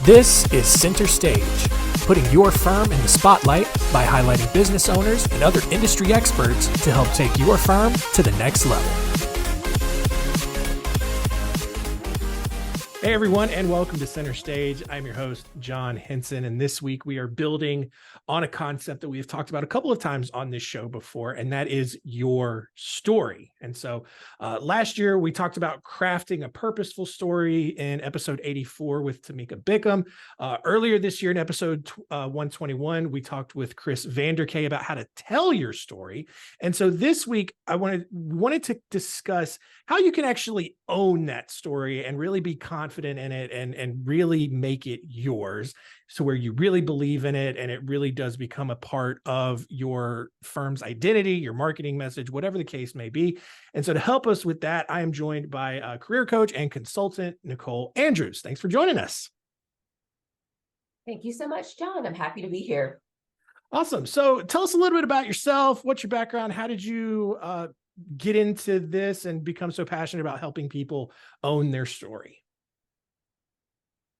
This is Center Stage, putting your firm in the spotlight by highlighting business owners and other industry experts to help take your firm to the next level. Hey everyone, and welcome to Center Stage. I'm your host, John Henson, and this week we are building on a concept that we've talked about a couple of times on this show before, and that is your story. And so last year we talked about crafting a purposeful story in episode 84 with Tamika Bickham. Earlier this year in episode 121, we talked with Chris Vanderkay about how to tell your story. And so this week I wanted to discuss how you can actually own that story and really be confident in it and really make it yours. So where you really believe in it and it really does become a part of your firm's identity, your marketing message, whatever the case may be. And so to help us with that, I am joined by career coach and consultant, Nicole Andrews. Thanks for joining us. Thank you so much, John. I'm happy to be here. Awesome. So tell us a little bit about yourself. What's your background? How did you get into this and become so passionate about helping people own their story?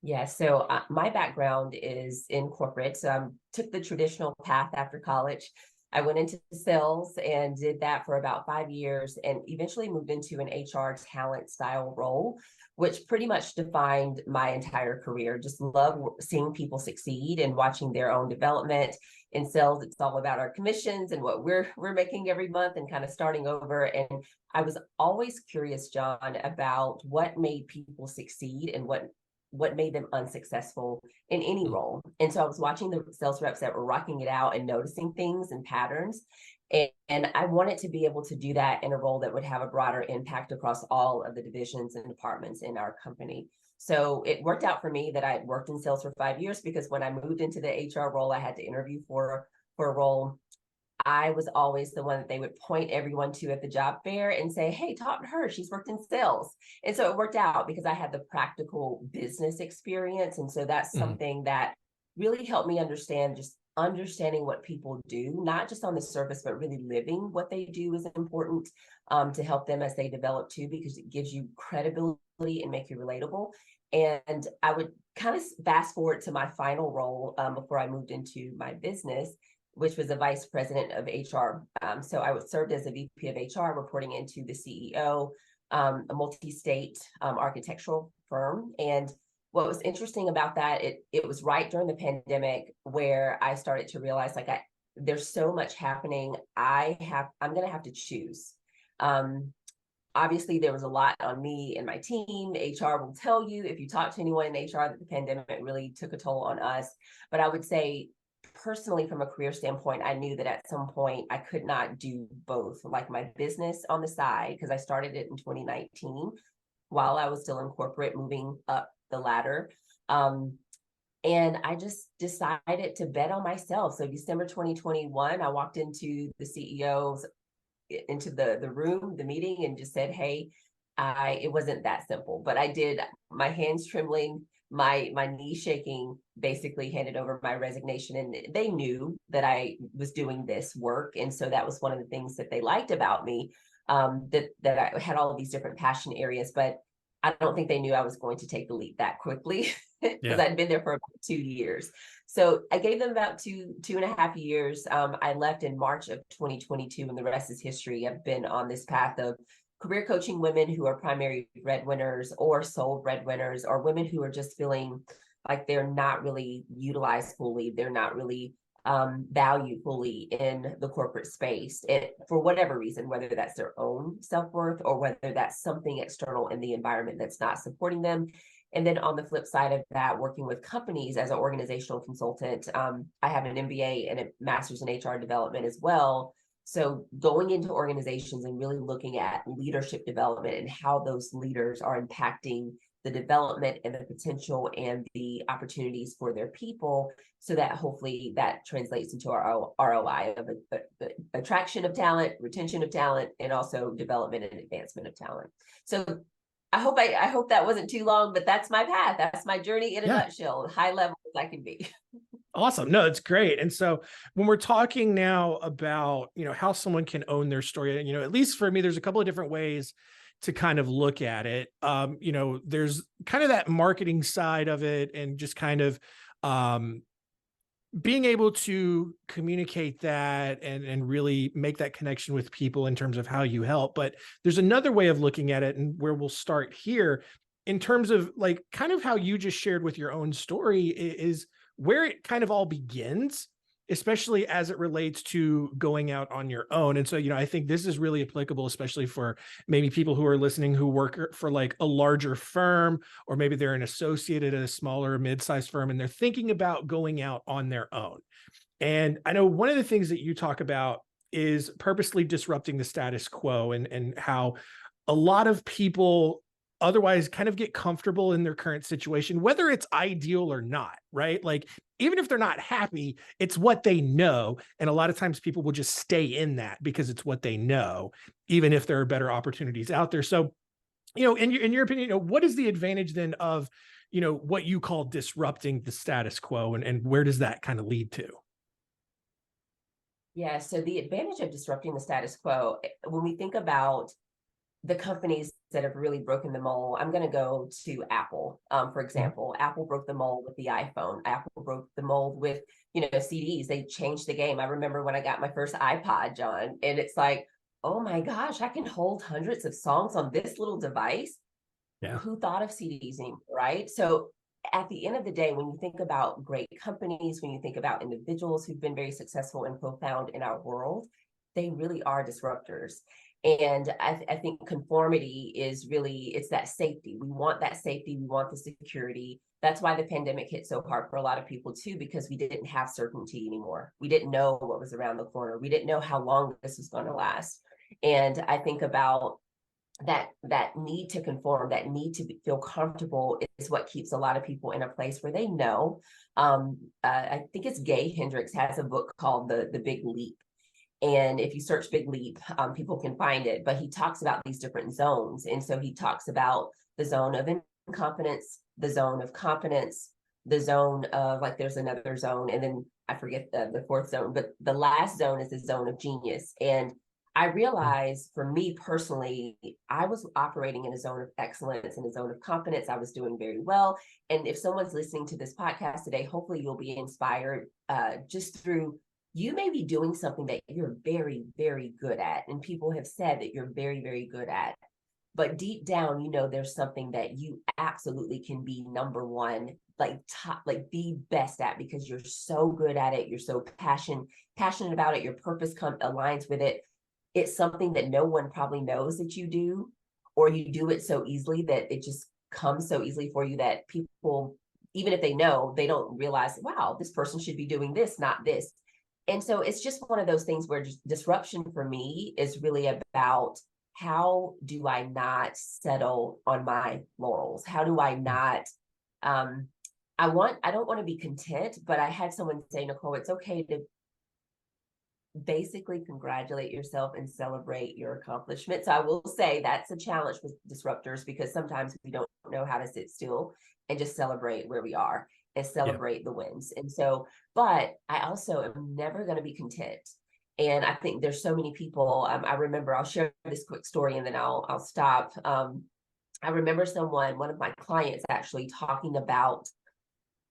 Yeah, so my background is in corporate. So took the traditional path after college. I went into sales and did that for about 5 years and eventually moved into an HR talent style role, which pretty much defined my entire career. Just love seeing people succeed and watching their own development. In sales, it's all about our commissions and what we're making every month and kind of starting over. And I was always curious, John, about what made people succeed and what made them unsuccessful in any role. And so I was watching the sales reps that were rocking it out and noticing things and patterns. And I wanted to be able to do that in a role that would have a broader impact across all of the divisions and departments in our company. So it worked out for me that I had worked in sales for 5 years, because when I moved into the HR role, I had to interview for a role. I was always the one that they would point everyone to at the job fair and say, hey, talk to her. She's worked in sales. And so it worked out because I had the practical business experience. And so that's something that really helped me understanding what people do, not just on the surface, but really living what they do is important to help them as they develop too, because it gives you credibility and make you relatable. And I would kind of fast forward to my final role before I moved into my business, which was a vice president of HR. So I served as a VP of HR, reporting into the CEO, a multi-state architectural firm. And what was interesting about that, it was right during the pandemic where I started to realize, like, there's so much happening. I'm going to have to choose. Obviously, there was a lot on me and my team. HR will tell you, if you talk to anyone in HR, that the pandemic really took a toll on us. But I would say, personally, from a career standpoint, I knew that at some point I could not do both, like my business on the side, because I started it in 2019 while I was still in corporate, moving up the ladder. And I just decided to bet on myself. So December 2021, I walked into the CEO's, into the room, the meeting, and just said, hey, it wasn't that simple, but I did, my hands trembling, my knees shaking, basically handed over my resignation. And they knew that I was doing this work. And so that was one of the things that they liked about me, that I had all of these different passion areas, but I don't think they knew I was going to take the leap that quickly, because I'd been there for about 2 years. So I gave them about two and a half years. I left in March of 2022, and the rest is history. I've been on this path of career coaching women who are primary breadwinners or sole breadwinners, or women who are just feeling like they're not really utilized fully. They're not really valued fully in the corporate space, for whatever reason, whether that's their own self-worth or whether that's something external in the environment that's not supporting them. And then on the flip side of that, working with companies as an organizational consultant, I have an MBA and a master's in HR development as well. So going into organizations and really looking at leadership development and how those leaders are impacting the development and the potential and the opportunities for their people, so that hopefully that translates into our ROI of attraction of talent, retention of talent, and also development and advancement of talent. So I hope that wasn't too long, but that's my path. That's my journey in a nutshell, high level as I can be. Awesome. No, it's great. And so when we're talking now about, how someone can own their story, at least for me, there's a couple of different ways to kind of look at it. There's kind of that marketing side of it, and just kind of being able to communicate that and really make that connection with people in terms of how you help. But there's another way of looking at it, and where we'll start here in terms of like kind of how you just shared with your own story is where it kind of all begins, especially as it relates to going out on your own. And so, I think this is really applicable, especially for maybe people who are listening who work for like a larger firm, or maybe they're an associate at a smaller mid-sized firm and they're thinking about going out on their own. And I know one of the things that you talk about is purposely disrupting the status quo, and how a lot of people otherwise kind of get comfortable in their current situation, whether it's ideal or not, right? Like, even if they're not happy, it's what they know. And a lot of times people will just stay in that because it's what they know, even if there are better opportunities out there. So, in your opinion, what is the advantage then of, what you call disrupting the status quo, and where does that kind of lead to? Yeah, so the advantage of disrupting the status quo, when we think about the companies that have really broken the mold, I'm going to go to Apple. For example, Apple broke the mold with the iPhone. Apple broke the mold with, CDs. They changed the game. I remember when I got my first iPod, John, and it's like, oh my gosh, I can hold hundreds of songs on this little device. Yeah. Who thought of CDs anymore, right? So at the end of the day, when you think about great companies, when you think about individuals who've been very successful and profound in our world, they really are disruptors. And I think conformity is really, it's that safety. We want that safety. We want the security. That's why the pandemic hit so hard for a lot of people too, because we didn't have certainty anymore. We didn't know what was around the corner. We didn't know how long this was going to last. And I think about that need to conform, that need to feel comfortable is what keeps a lot of people in a place where they know. I think it's Gay Hendricks has a book called The Big Leap. And if you search Big Leap, people can find it, but he talks about these different zones. And so he talks about the zone of incompetence, the zone of competence, the zone of, like, there's another zone, and then I forget the fourth zone, but the last zone is the zone of genius. And I realized, for me personally, I was operating in a zone of excellence, in a zone of competence. I was doing very well. And if someone's listening to this podcast today, hopefully you'll be inspired just through, you may be doing something that you're very, very good at. And people have said that you're very, very good at. But deep down, there's something that you absolutely can be number one, like top, like the best at, because you're so good at it. You're so passionate about it. Your purpose aligns with it. It's something that no one probably knows that you do, or you do it so easily that it just comes so easily for you that people, even if they know, they don't realize, wow, this person should be doing this, not this. And so it's just one of those things where just disruption for me is really about, how do I not settle on my laurels? How do I not, I don't want to be content, but I had someone say, Nicole, it's okay to basically congratulate yourself and celebrate your accomplishments. So I will say that's a challenge with disruptors, because sometimes we don't know how to sit still and just celebrate where we are and celebrate the wins. And so, but I also am never going to be content. And I think there's so many people. I remember, I'll share this quick story and then I'll stop. I remember one of my clients actually talking about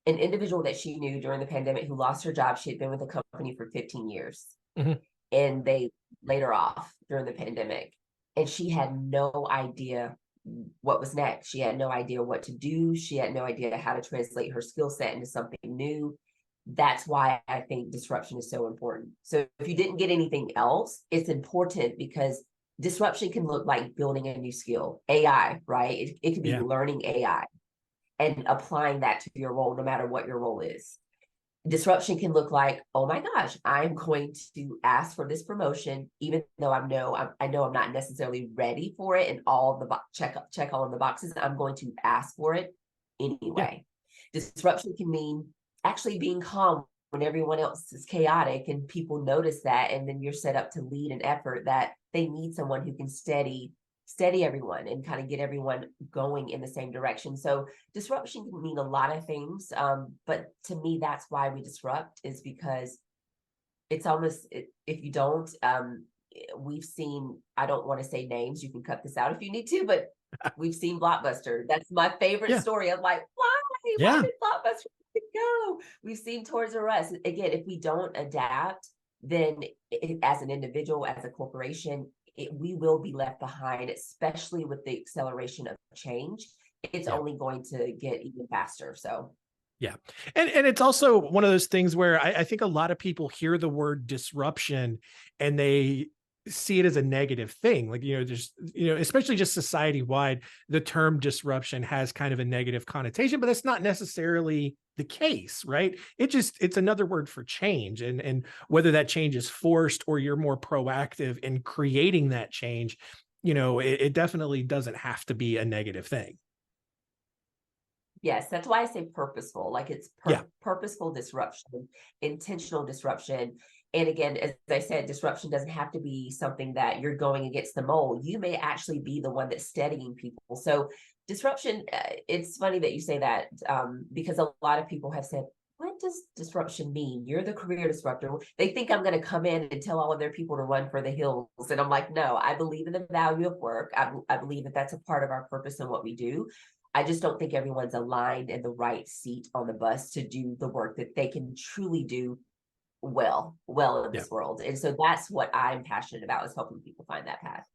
an individual that she knew during the pandemic who lost her job. She had been with the company for 15 years. Mm-hmm. And they laid her off during the pandemic. And she had no idea what was next. She had no idea what to do. She had no idea how to translate her skill set into something new. That's why I think disruption is so important. So if you didn't get anything else, it's important, because disruption can look like building a new skill, AI, right? It could be learning AI and applying that to your role, no matter what your role is. Disruption can look like, oh my gosh, I'm going to ask for this promotion, even though I know I'm not necessarily ready for it and all the check all of the boxes. I'm going to ask for it anyway. Disruption can mean actually being calm when everyone else is chaotic and people notice that, and then you're set up to lead an effort that they need someone who can steady everyone and kind of get everyone going in the same direction. So disruption can mean a lot of things. But to me, that's why we disrupt, is because it's almost, if you don't, we've seen, I don't want to say names, you can cut this out if you need to, but we've seen Blockbuster. That's my favorite Yeah. story. I'm like, why? Why Yeah. did Blockbuster go? We've seen Toys R Us. Again, if we don't adapt, then as an individual, as a corporation, we will be left behind, especially with the acceleration of change. It's Yeah. only going to get even faster. So Yeah. And it's also one of those things where I think a lot of people hear the word disruption and they see it as a negative thing. Like, just, especially just society wide, the term disruption has kind of a negative connotation, but that's not necessarily the case, right? It's another word for change. And whether that change is forced or you're more proactive in creating that change, it definitely doesn't have to be a negative thing. yes, that's why I say purposeful. Like it's Yeah. purposeful disruption, intentional disruption. And again, as I said, disruption doesn't have to be something that you're going against the mold. You may actually be the one that's steadying people. So disruption, it's funny that you say that, because a lot of people have said, what does disruption mean? You're the career disruptor. They think I'm going to come in and tell all of their people to run for the hills. And I'm like, no, I believe in the value of work. I believe that that's a part of our purpose and what we do. I just don't think everyone's aligned in the right seat on the bus to do the work that they can truly do well in Yeah. this world. And so that's what I'm passionate about, is helping people find that path.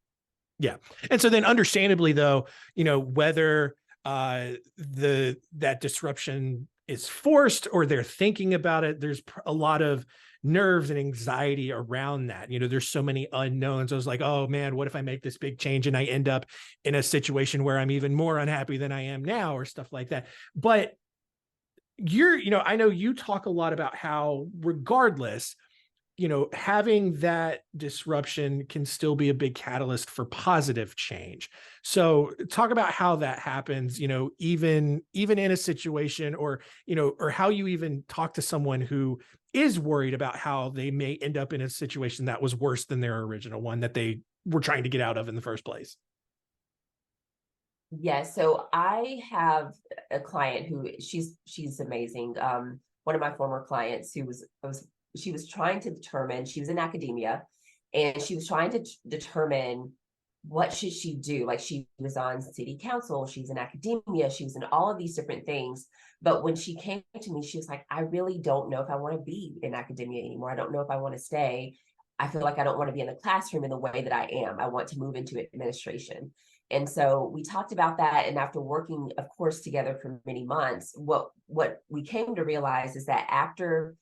Yeah. And so then understandably though, whether that disruption is forced or they're thinking about it, there's a lot of nerves and anxiety around that. There's so many unknowns. I was like, oh man, what if I make this big change and I end up in a situation where I'm even more unhappy than I am now, or stuff like that. But I know you talk a lot about how regardless, having that disruption can still be a big catalyst for positive change. So talk about how that happens, even in a situation, or how you even talk to someone who is worried about how they may end up in a situation that was worse than their original one that they were trying to get out of in the first place. Yes. So I have a client who she's amazing. One of my former clients who she was trying to determine, she was in academia and she was trying to determine what should she do. Like she was on city council, she's in academia, she was in all of these different things. But when she came to me, she was like, I really don't know if I want to be in academia anymore. I don't know if I want to stay. I feel like I don't want to be in the classroom in the way that I am. I want to move into administration. And so we talked about that. And after working, of course, together for many months, what we came to realize is that after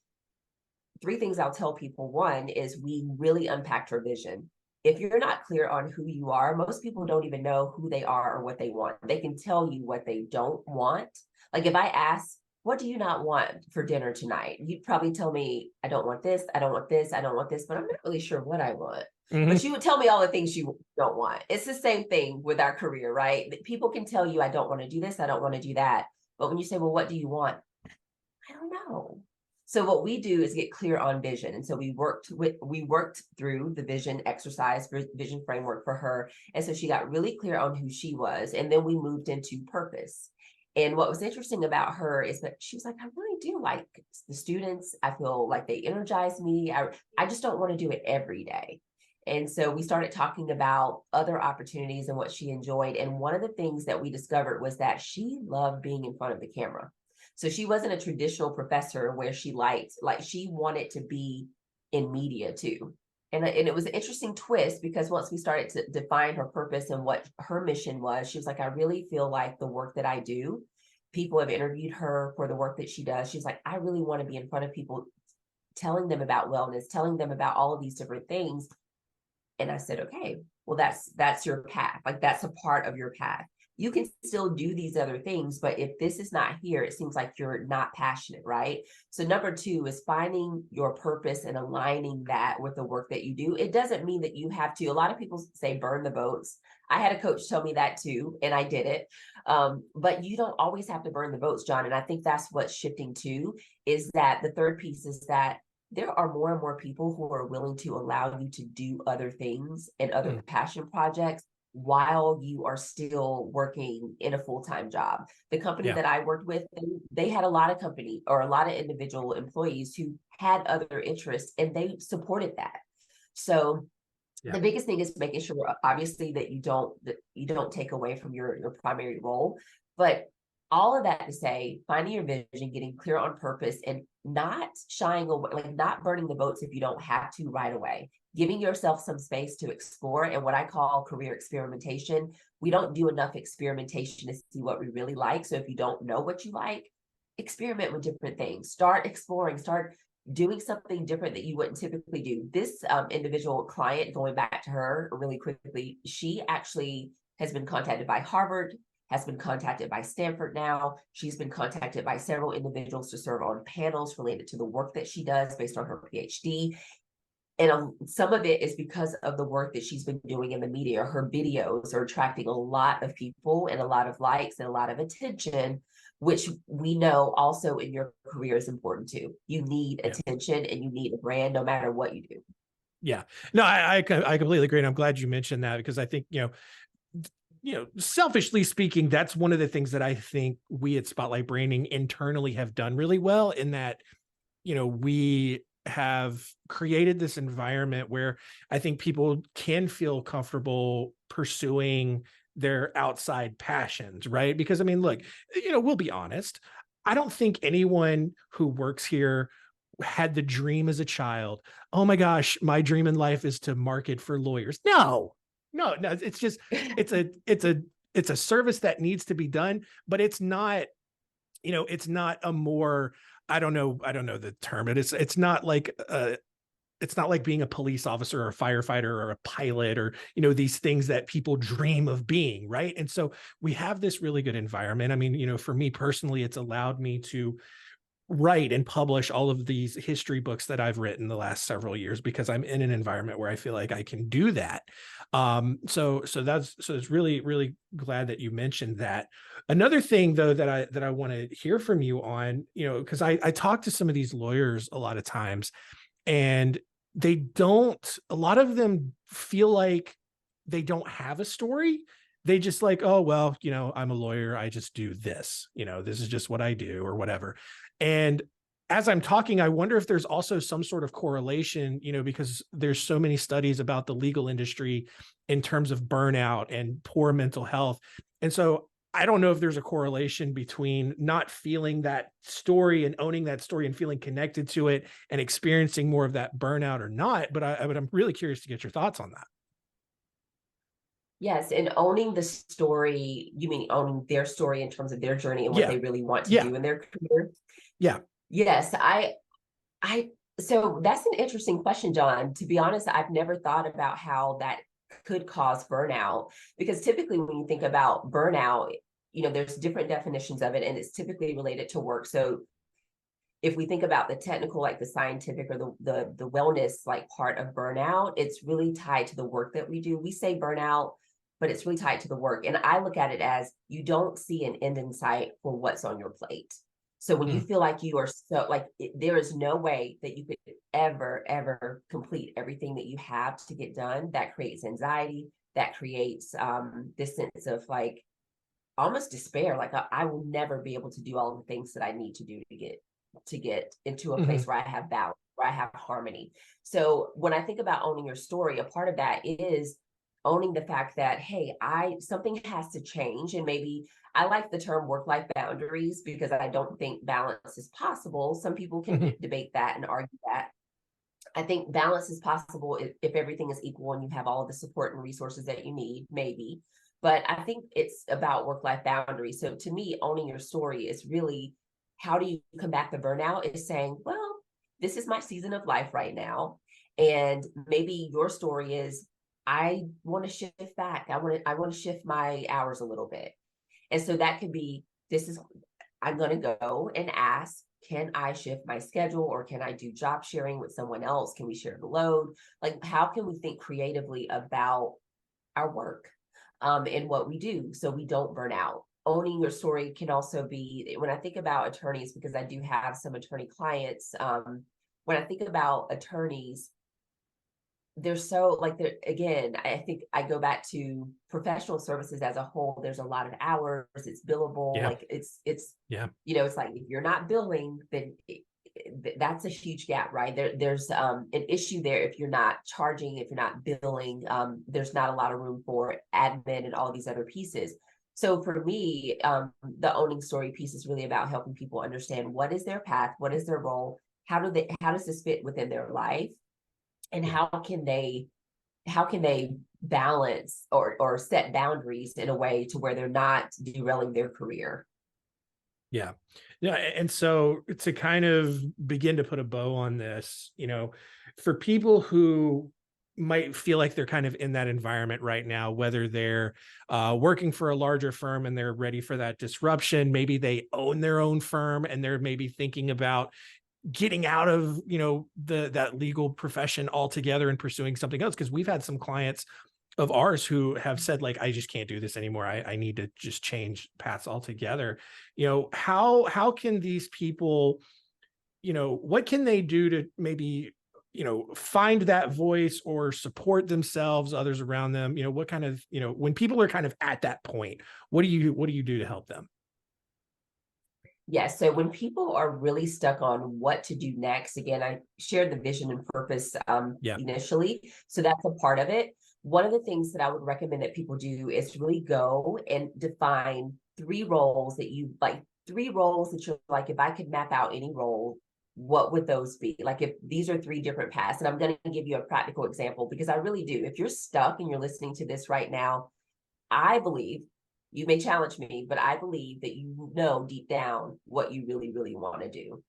three things I'll tell people. One is we really unpacked her vision. If you're not clear on who you are, most people don't even know who they are or what they want. They can tell you what they don't want. Like if I ask, what do you not want for dinner tonight? You'd probably tell me, I don't want this, I don't want this, I don't want this, but I'm not really sure what I want. But you would tell me all the things you don't want. It's the same thing with our career, right? People can tell you, I don't want to do this, I don't want to do that. But when you say, well, what do you want? I don't know. So what we do is get clear on vision. And so we worked through the vision exercise, vision framework for her. And so she got really clear on who she was. And then we moved into purpose. And what was interesting about her is that she was like, I really do like the students. I feel like they energize me. I just don't want to do it every day. And so we started talking about other opportunities and what she enjoyed. And one of the things that we discovered was that she loved being in front of the camera. So she wasn't a traditional professor where she liked, like she wanted to be in media too. And it was an interesting twist because once we started to define her purpose and what her mission was, she was like, I really feel like the work that I do, people have interviewed her for the work that she does. She's like, I really want to be in front of people, telling them about wellness, telling them about all of these different things. And I said, okay, well, that's your path. Like that's a part of your path. You can still do these other things, but if this is not here, it seems like you're not passionate, right? So number two is finding your purpose and aligning that with the work that you do. It doesn't mean that you have to, a lot of people say burn the boats. I had a coach tell me that too, and I did it. But you don't always have to burn the boats, John. And I think that's what's shifting too, is that the third piece is that there are more and more people who are willing to allow you to do other things and other passion projects while you are still working in a full-time job. The company that I worked with, they had a lot of company or a lot of individual employees who had other interests and they supported that. So Yeah. The biggest thing is making sure, obviously, that you don't take away from your primary role. But all of that to say, finding your vision, getting clear on purpose, and not shying away, like not burning the boats if you don't have to right away. Giving yourself some space to explore, and what I call career experimentation. We don't do enough experimentation to see what we really like. So if you don't know what you like, experiment with different things. Start exploring. Start doing something different that you wouldn't typically do. This individual client, going back to her really quickly, she actually has been contacted by Harvard, has been contacted by Stanford now. She's been contacted by several individuals to serve on panels related to the work that she does based on her PhD. And some of it is because of the work that she's been doing in the media. Her videos are attracting a lot of people and a lot of likes and a lot of attention, which we know also in your career is important too. You need Yeah. attention and you need a brand no matter what you do. Yeah. No, I completely agree. And I'm glad you mentioned that, because I think, selfishly speaking, that's one of the things that I think we at Spotlight Branding internally have done really well, in that, we have created this environment where I think people can feel comfortable pursuing their outside passions, right? Because I mean, look, we'll be honest. I don't think anyone who works here had the dream as a child. Oh my gosh, my dream in life is to market for lawyers. No, no, it's just, it's a service that needs to be done, but it's not, it's not a more, I don't know the term. It's not like being a police officer or a firefighter or a pilot, or, these things that people dream of being, right? And so we have this really good environment. I mean, for me personally, it's allowed me to write and publish all of these history books that I've written the last several years, because I'm in an environment where I feel like I can do that. So it's really, really glad that you mentioned that. Another thing though, that I want to hear from you on, because I talk to some of these lawyers a lot of times, and a lot of them feel like they don't have a story. They just like, oh, well, I'm a lawyer. I just do this, this is just what I do, or whatever. And as I'm talking, I wonder if there's also some sort of correlation, because there's so many studies about the legal industry in terms of burnout and poor mental health. And so I don't know if there's a correlation between not feeling that story and owning that story and feeling connected to it and experiencing more of that burnout or not. But I'm really curious to get your thoughts on that. Yes, and owning the story, you mean owning their story in terms of their journey and what Yeah. they really want to Yeah. do in their career? Yeah. Yes, I so that's an interesting question, John. To be honest, I've never thought about how that could cause burnout, because typically when you think about burnout, there's different definitions of it and it's typically related to work. So if we think about the technical, like the scientific or the wellness like part of burnout, it's really tied to the work that we do. We say burnout, but it's really tied to the work. And I look at it as you don't see an end in sight for what's on your plate. So when you Mm, feel like you are so like there is no way that you could ever complete everything that you have to get done, that creates anxiety, that creates this sense of like almost despair. Like I will never be able to do all the things that I need to do to get into a place mhm, where I have balance, where I have harmony. So when I think about owning your story, a part of that is owning the fact that, hey, something has to change. And maybe I like the term work-life boundaries because I don't think balance is possible. Some people can mhm, debate that and argue that. I think balance is possible if everything is equal and you have all of the support and resources that you need, maybe. But I think it's about work-life boundaries. So to me, owning your story is really, how do you combat the burnout? Is saying, well, this is my season of life right now. And maybe your story is, I want to shift back. I want to shift my hours a little bit. And so that could be, I'm going to go and ask, can I shift my schedule, or can I do job sharing with someone else? Can we share the load? Like, how can we think creatively about our work and what we do so we don't burn out? Owning your story can also be, when I think about attorneys, because I do have some attorney clients, when I think about attorneys, they're so like they're again, I think I go back to professional services as a whole. There's a lot of hours, it's billable, yeah. like it's Yeah. it's like if you're not billing, then that's a huge gap, right? There's an issue there if you're not charging, if you're not billing. There's not a lot of room for admin and all these other pieces. So for me, the owning story piece is really about helping people understand what is their path, what is their role, how does this fit within their life, and Yeah. how can they balance or set boundaries in a way to where they're not derailing their career. Yeah. Yeah. And so to kind of begin to put a bow on this, for people who might feel like they're kind of in that environment right now, whether they're working for a larger firm and they're ready for that disruption, maybe they own their own firm and they're maybe thinking about getting out of that legal profession altogether and pursuing something else, because we've had some clients of ours who have said, like, I just can't do this anymore. I need to just change paths altogether. How can these people, what can they do to maybe, find that voice or support themselves, others around them? What kind of, when people are kind of at that point, what do you do to help them? Yes. So when people are really stuck on what to do next, again, I shared the vision and purpose Yeah. initially. So that's a part of it. One of the things that I would recommend that people do is really go and define three roles that you like, three roles that you're like, if I could map out any role, what would those be? Like if these are three different paths, and I'm going to give you a practical example because I really do. If you're stuck and you're listening to this right now, I believe, you may challenge me, but I believe that you know deep down what you really, really want to do.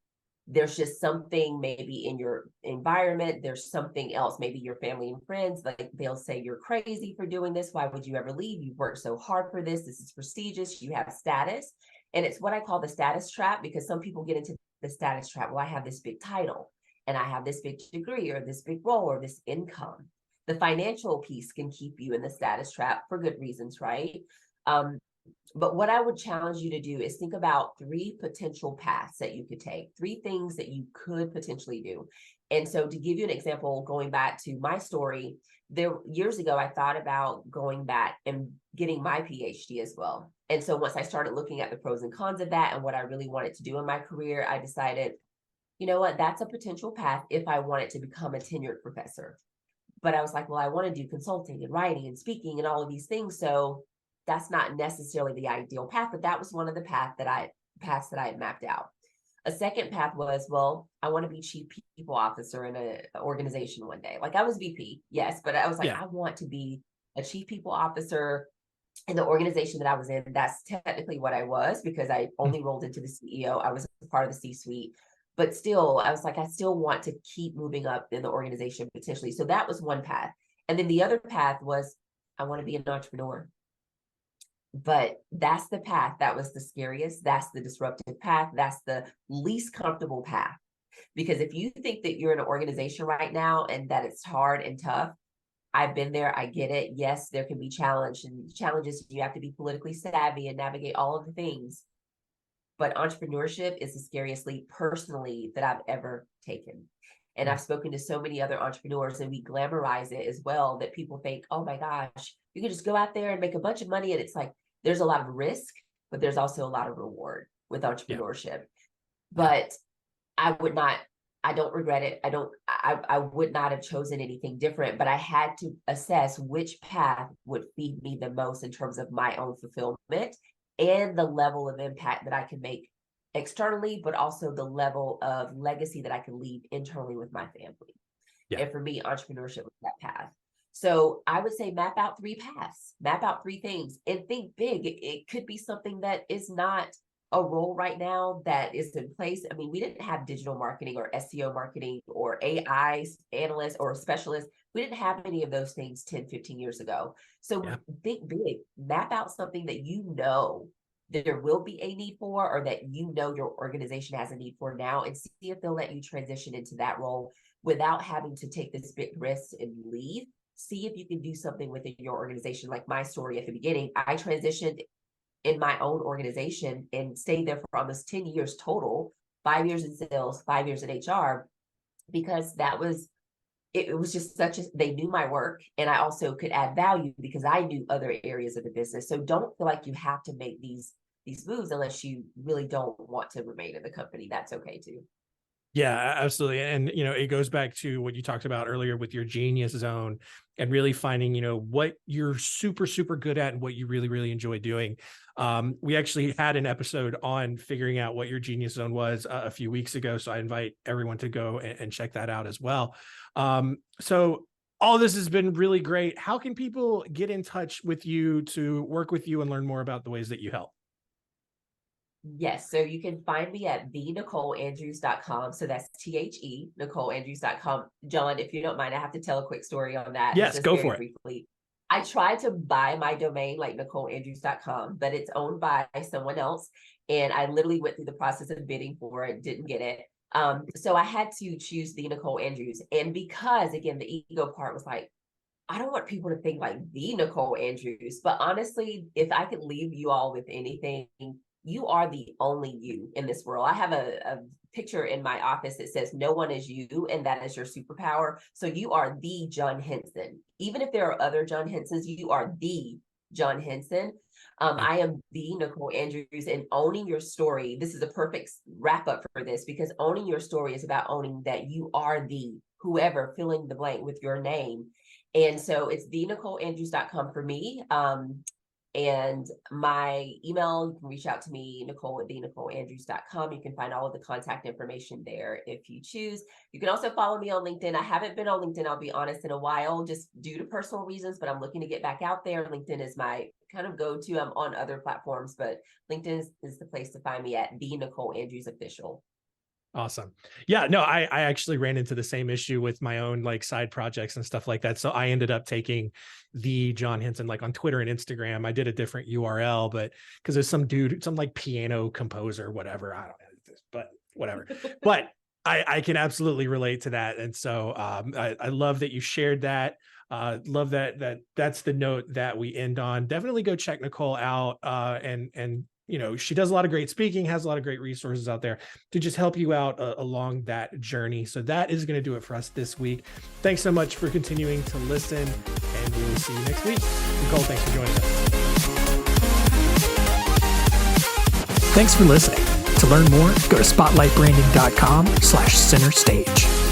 There's just something maybe in your environment, there's something else, maybe your family and friends, like they'll say you're crazy for doing this. Why would you ever leave? You've worked so hard for this. This is prestigious. You have status. And it's what I call the status trap, because some people get into the status trap. Well, I have this big title and I have this big degree or this big role or this income. The financial piece can keep you in the status trap for good reasons, right? Um, but what I would challenge you to do is think about three potential paths that you could take, three things that you could potentially do. And so to give you an example, going back to my story, there years ago, I thought about going back and getting my PhD as well. And so once I started looking at the pros and cons of that and what I really wanted to do in my career, I decided, you know what, that's a potential path if I wanted to become a tenured professor. But I was like, well, I want to do consulting and writing and speaking and all of these things. So that's not necessarily the ideal path, but that was one of the paths that I had mapped out. A second path was, well, I want to be chief people officer in an organization one day. Like I was VP, yes, but I was like, Yeah. I want to be a chief people officer in the organization that I was in. That's technically what I was because I only rolled into the CEO. I was a part of the C-suite, but still, I was like, I still want to keep moving up in the organization potentially. So that was one path. And then the other path was, I want to be an entrepreneur. But that's the path that was the scariest. That's the disruptive path. That's the least comfortable path. Because if you think that you're in an organization right now and that it's hard and tough, I've been there. I get it. Yes, there can be challenge and challenges. You have to be politically savvy and navigate all of the things. But entrepreneurship is the scariest leap personally that I've ever taken. And I've spoken to so many other entrepreneurs and we glamorize it as well that people think, oh my gosh, you can just go out there and make a bunch of money. And it's like, there's a lot of risk, but there's also a lot of reward with Yeah. entrepreneurship. Yeah. But I would not, I don't regret it. I would not have chosen anything different, but I had to assess which path would feed me the most in terms of my own fulfillment and the level of impact that I can make externally, but also the level of legacy that I can leave internally with my family. Yeah. And for me, entrepreneurship was that path. So I would say map out three paths, map out three things, and think big. It could be something that is not a role right now that is in place. I mean, we didn't have digital marketing or SEO marketing or AI analysts or specialists. We didn't have any of those things 10, 15 years ago. So Yeah. think big, map out something that you know that there will be a need for, or that you know your organization has a need for now, and see if they'll let you transition into that role without having to take this big risk and leave. See if you can do something within your organization. Like my story at the beginning, I transitioned in my own organization and stayed there for almost 10 years total, 5 years in sales, 5 years in HR, because that was, it was just such a, they knew my work and I also could add value because I knew other areas of the business. So don't feel like you have to make these moves unless you really don't want to remain in the company. That's okay too. Yeah, absolutely. And, it goes back to what you talked about earlier with your genius zone and really finding, what you're super, super good at and what you really, really enjoy doing. We actually had an episode on figuring out what your genius zone was a few weeks ago. So I invite everyone to go and check that out as well. So all this has been really great. How can people get in touch with you to work with you and learn more about the ways that you help? Yes, so you can find me at thenicoleandrews.com. So that's NicoleAndrews.com. John, if you don't mind, I have to tell a quick story on that. Yes, Just go very for it. briefly. I tried to buy my domain like NicoleAndrews.com, but it's owned by someone else. And I literally went through the process of bidding for it, didn't get it. So I had to choose the Nicole Andrews. And because again, the ego part was like, I don't want people to think like the Nicole Andrews, but honestly, if I could leave you all with anything, you are the only you in this world. I have a picture in my office that says no one is you, and that is your superpower. So you are the John Henson. Even if there are other John Hensons, you are the John Henson. I am the Nicole Andrews, and owning your story. This is a perfect wrap up for this, because owning your story is about owning that you are the whoever, filling the blank with your name. And so it's thenicoleandrews.com for me. And my email, you can reach out to me, Nicole at thenicoleandrews.com. You can find all of the contact information there if you choose. You can also follow me on LinkedIn. I haven't been on LinkedIn, I'll be honest, in a while, just due to personal reasons, but I'm looking to get back out there. LinkedIn is my kind of go-to. I'm on other platforms, but LinkedIn is the place to find me at the Nicole Andrews Official. Awesome. Yeah, no, I actually ran into the same issue with my own like side projects and stuff like that. So I ended up taking the John Henson, like on Twitter and Instagram. I did a different URL, but because there's some dude, some like piano composer, whatever. I don't know, but whatever. But I can absolutely relate to that. And so I love that you shared that. Love that's the note that we end on. Definitely go check Nicole out. And she does a lot of great speaking, has a lot of great resources out there to just help you out along that journey. So that is going to do it for us this week. Thanks so much for continuing to listen, and we will see you next week. Nicole, thanks for joining us. Thanks for listening. To learn more, go to spotlightbranding.com/center stage.